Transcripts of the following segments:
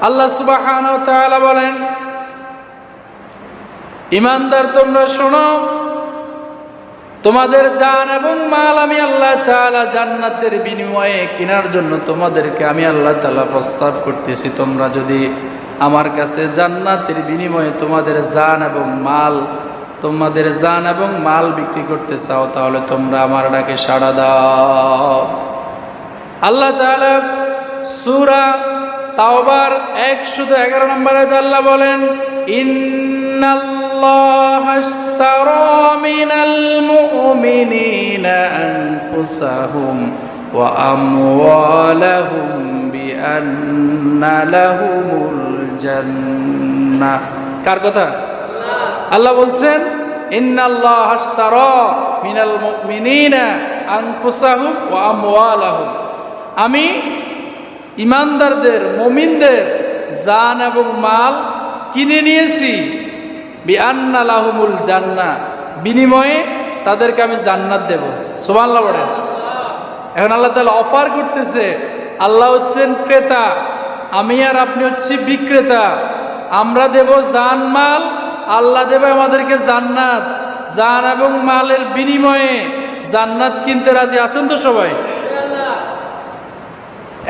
আল্লাহ সুবহানাহু ওয়া তাআলা বলেন, ঈমানদার তোমরা শোনো, তোমাদের জান এবং মাল আমি আল্লাহ তাআলা জান্নাতের বিনিময়ে কেনার জন্য তোমাদেরকে আমি আল্লাহ তাআলা প্রস্তাব করতেছি। তোমরা যদি আমার কাছে জান্নাতের বিনিময়ে তোমাদের জান এবং মাল বিক্রি করতে চাও, তাহলে তোমরা আমার ডাকে সাড়া দাও। আল্লাহ তাআলা সূরা তাওবার 111 নম্বরে আল্লাহ বলেন, ইন্নাল্লাহা আশতারা মিনাল মুমিনিনা আনফুসাহুম ওয়া আমওয়ালাহুম বিআন্না লাহুমুল জান্নাহ। কার কথা? আল্লাহ বলছেন, ইন্নাল্লাহা আশতারা মিনাল মুমিনিনা আনফুসাহুম ওয়া আমওয়ালাহুম, আমি ইমানদারদের, মুমিনদের জান এবং মাল কিনে নিয়েছি, বিআন্না লাহুমুল জান্নাহ, বিনিময়ে তাদেরকে আমি জান্নাত দেব। সুবহানাল্লাহ বলেন। এখন আল্লাহ তাআলা অফার করতেছে, আল্লাহ হচ্ছেন ক্রেতা, আমি আর আপনি হচ্ছি বিক্রেতা। আমরা দেব জান মাল, আল্লাহ দেবে আমাদেরকে জান্নাত। জান এবং মালের বিনিময়ে জান্নাত কিনতে রাজি আছেন তো সবাই?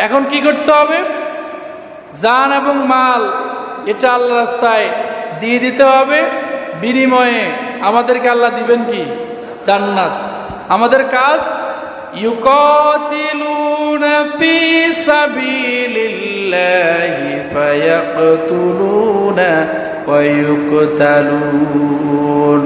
এখন কি করতে হবে? জান এবং মাল এটা আল্লাহর রাস্তায় দিয়ে দিতে হবে, বিনিময়ে আমাদেরকে আল্লাহ দিবেন কি? জান্নাত। আমাদের কাজ, ইউকাতিলুনা ফি সাবিলিল্লাহি ফায়াকতুলুনা ওয়া ইউকতালুন।